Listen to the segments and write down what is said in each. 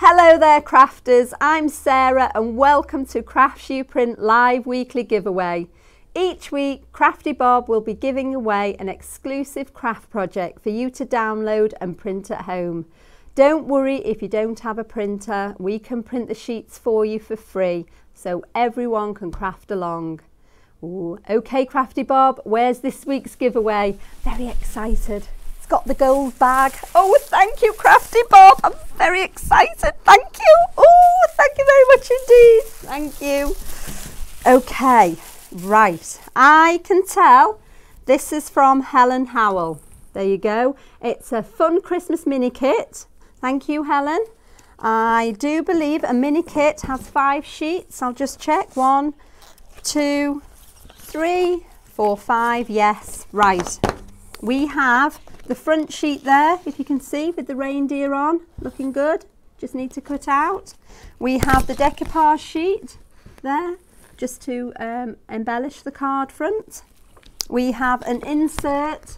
Hello there crafters, I'm Sarah and welcome to Craft You Print live weekly giveaway. Each week Crafty Bob will be giving away an exclusive craft project for you to download and print at home. Don't worry if you don't have a printer, we can print the sheets for you for free so everyone can craft along. Ooh, okay Crafty Bob, where's this week's giveaway? Very excited. Got the gold bag. Oh, thank you, Crafty Bob. I'm very excited. Thank you. Oh, thank you very much indeed. Thank you. Okay, right. I can tell this is from Helen Howell. There you go. It's a fun Christmas mini kit. Thank you, Helen. I do believe a mini kit has 5 sheets. I'll just check. 1, 2, 3, 4, 5. Yes, right. We have the front sheet there, if you can see, with the reindeer on, looking good. Just need to cut out. We have the decoupage sheet there, just to embellish the card front. We have an insert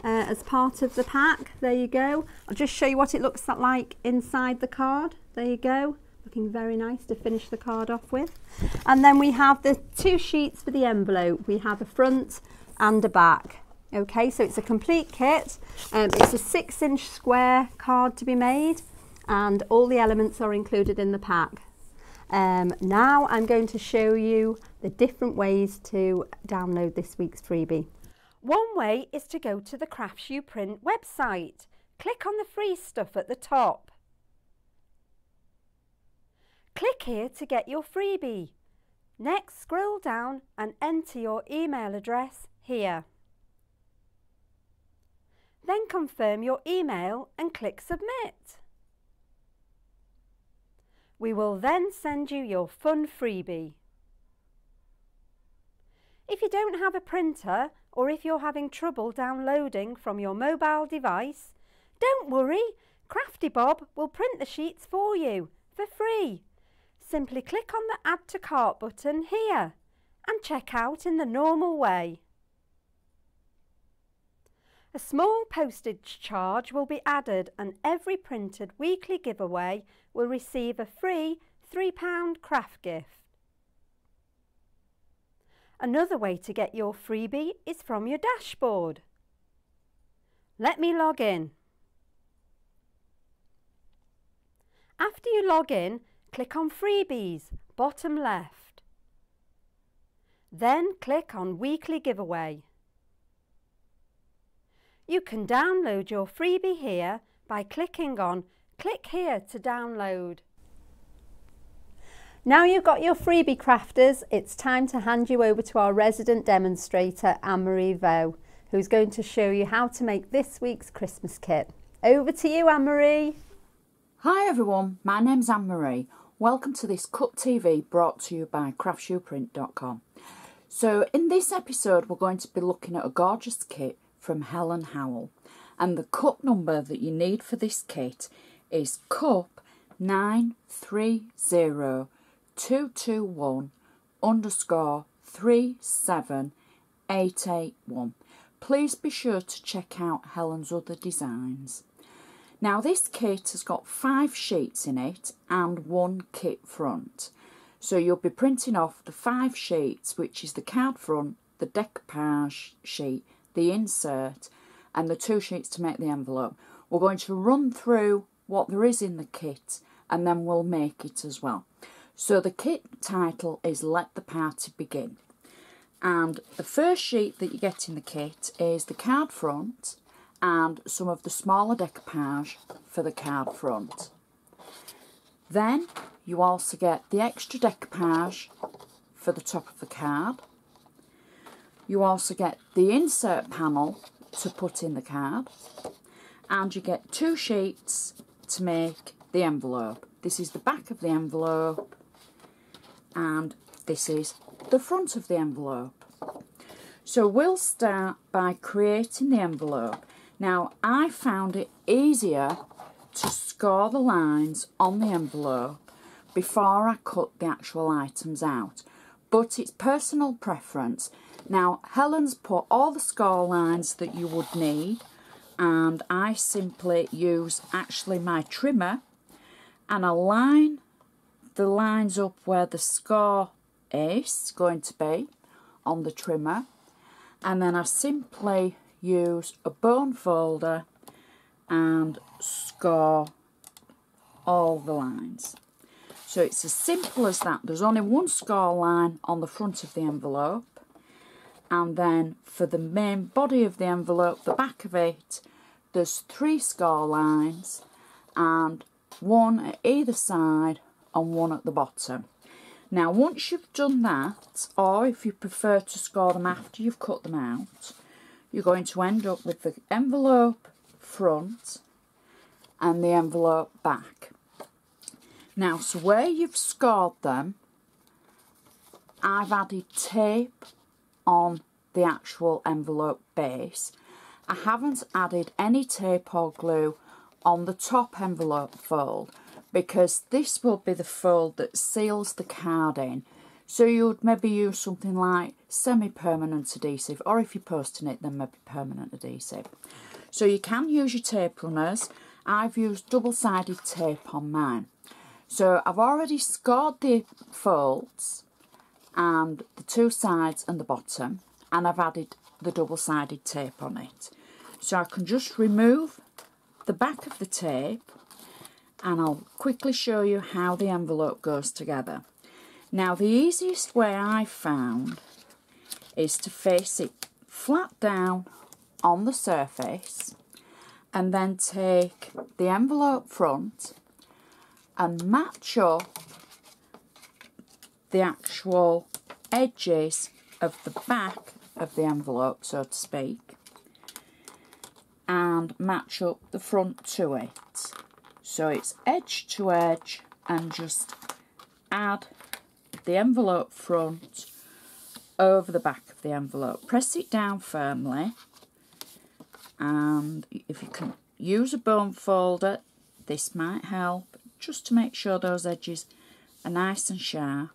as part of the pack. There you go. I'll just show you what it looks like inside the card. There you go. Looking very nice to finish the card off with. And then we have the 2 sheets for the envelope. We have a front and a back. Okay, so it's a complete kit. It's a 6-inch square card to be made and all the elements are included in the pack. Now I'm going to show you the different ways to download this week's freebie. One way is to go to the Crafts You Print website. Click on the free stuff at the top. Click here to get your freebie. Next, scroll down and enter your email address here. Then confirm your email and click submit. We will then send you your fun freebie. If you don't have a printer or if you're having trouble downloading from your mobile device, don't worry, Crafty Bob will print the sheets for you for free. Simply click on the Add to Cart button here and check out in the normal way. A small postage charge will be added and every printed weekly giveaway will receive a free £3 craft gift. Another way to get your freebie is from your dashboard. Let me log in. After you log in, click on Freebies, bottom left. Then click on Weekly Giveaway. You can download your freebie here by clicking on Click here to download. Now you've got your freebie crafters, it's time to hand you over to our resident demonstrator Ann-Marie Vaux, who's going to show you how to make this week's Christmas kit. Over to you, Ann-Marie. Hi everyone, my name's Ann-Marie. Welcome to this CUP TV brought to you by craftyouprint.com. So in this episode we're going to be looking at a gorgeous kit from Helen Howell, and the cup number that you need for this kit is cup 930221_37881. Please be sure to check out Helen's other designs. Now this kit has got 5 sheets in it and 1 kit front, so you'll be printing off the 5 sheets, which is the card front, the decoupage sheet, the insert and the 2 sheets to make the envelope. We're going to run through what there is in the kit and then we'll make it as well. So the kit title is Let the Party Begin, and the first sheet that you get in the kit is the card front and some of the smaller decoupage for the card front. Then you also get the extra decoupage for the top of the card. You also get the insert panel to put in the card, and you get 2 sheets to make the envelope. This is the back of the envelope and this is the front of the envelope. So we'll start by creating the envelope. Now I found it easier to score the lines on the envelope before I cut the actual items out, but it's personal preference. Now Helen's put all the score lines that you would need, and I simply use actually my trimmer and I line the lines up where the score is going to be on the trimmer, and then I simply use a bone folder and score all the lines. So it's as simple as that. There's only one score line on the front of the envelope, and then for the main body of the envelope, the back of it, there's 3 score lines, and one at either side and one at the bottom. Now once you've done that, or if you prefer to score them after you've cut them out, you're going to end up with the envelope front and the envelope back. Now, so where you've scored them, I've added tape on the actual envelope base. I haven't added any tape or glue on the top envelope fold, because this will be the fold that seals the card in. So you would maybe use something like semi-permanent adhesive, or if you're posting it, then maybe permanent adhesive. So you can use your tape runners. I've used double-sided tape on mine. So I've already scored the folds and the 2 sides and the bottom, and I've added the double-sided tape on it. So I can just remove the back of the tape, and I'll quickly show you how the envelope goes together. Now the easiest way I've found is to face it flat down on the surface, and then take the envelope front and match up the actual edges of the back of the envelope, so to speak, and match up the front to it. So it's edge to edge, and just add the envelope front over the back of the envelope. Press it down firmly, and if you can use a bone folder, this might help, just to make sure those edges are nice and sharp.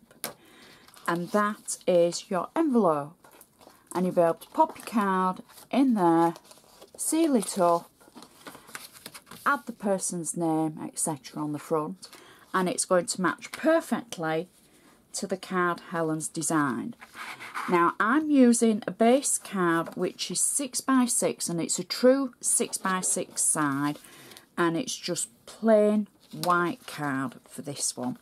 And that is your envelope, and you'll be able to pop your card in there, seal it up, add the person's name, etc. on the front, and it's going to match perfectly to the card Helen's designed. Now I'm using a base card which is 6x6, and it's a true 6x6 side, and it's just plain white card for this one.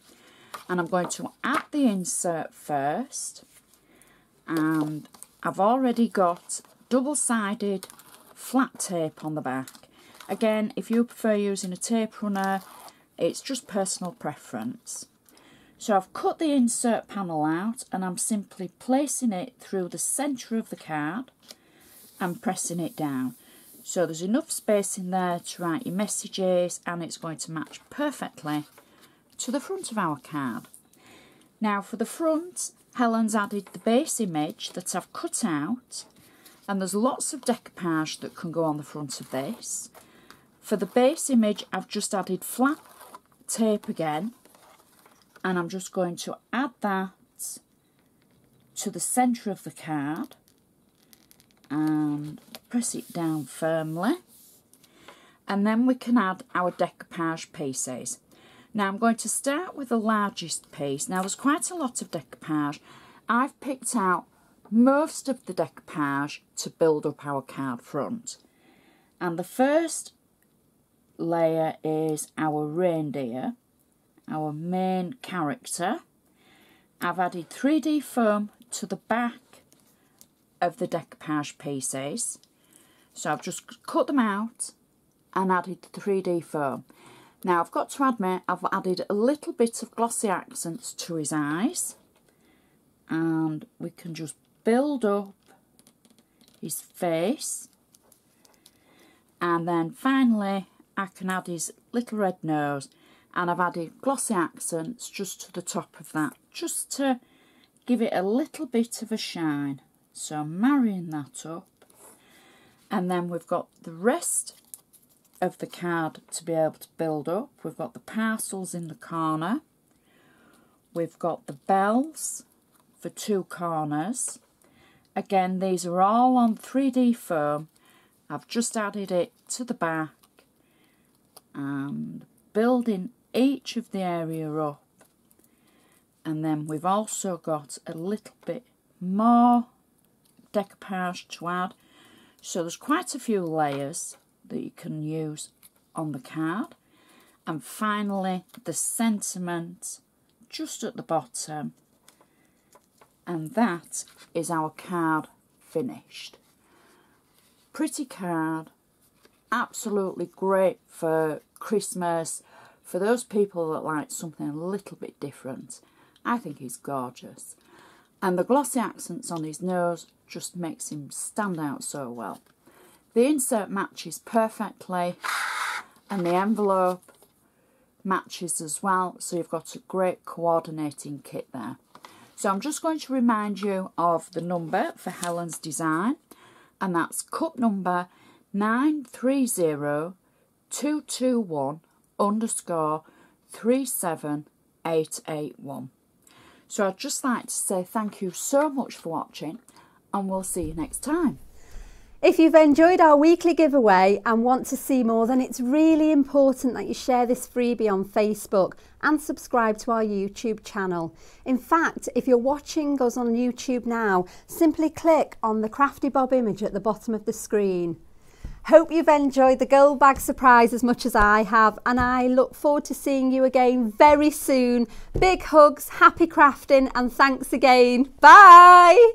And I'm going to add the insert first, and I've already got double-sided flat tape on the back. Again, if you prefer using a tape runner, it's just personal preference. So I've cut the insert panel out, and I'm simply placing it through the centre of the card and pressing it down. So there's enough space in there to write your messages, and it's going to match perfectly to the front of our card. Now for the front, Helen's added the base image that I've cut out, and there's lots of decoupage that can go on the front of this. For the base image, I've just added flat tape again, and I'm just going to add that to the centre of the card and press it down firmly, and then we can add our decoupage pieces. Now I'm going to start with the largest piece. Now there's quite a lot of decoupage. I've picked out most of the decoupage to build up our card front, and the first layer is our reindeer, our main character. I've added 3D foam to the back of the decoupage pieces, so I've just cut them out and added the 3D foam. Now I've got to admit, I've added a little bit of glossy accents to his eyes, and we can just build up his face, and then finally I can add his little red nose, and I've added glossy accents just to the top of that, just to give it a little bit of a shine. So I'm marrying that up, and then we've got the rest of the card to be able to build up. We've got the parcels in the corner, we've got the bells for 2 corners. Again, these are all on 3D foam. I've just added it to the back and building each of the area up, and then we've also got a little bit more decoupage to add. So there's quite a few layers that you can use on the card. And finally the sentiment just at the bottom, and that is our card finished. Pretty card, absolutely great for Christmas, for those people that like something a little bit different. I think he's gorgeous, and the glossy accents on his nose just makes him stand out so well. The insert matches perfectly, and the envelope matches as well, so you've got a great coordinating kit there. So I'm just going to remind you of the number for Helen's design, and that's cup number 930221_37881. So I'd just like to say thank you so much for watching, and we'll see you next time. If you've enjoyed our weekly giveaway and want to see more, then it's really important that you share this freebie on Facebook and subscribe to our YouTube channel. In fact, if you're watching us on YouTube now, simply click on the Crafty Bob image at the bottom of the screen. Hope you've enjoyed the gold bag surprise as much as I have, and I look forward to seeing you again very soon. Big hugs, happy crafting, and thanks again. Bye!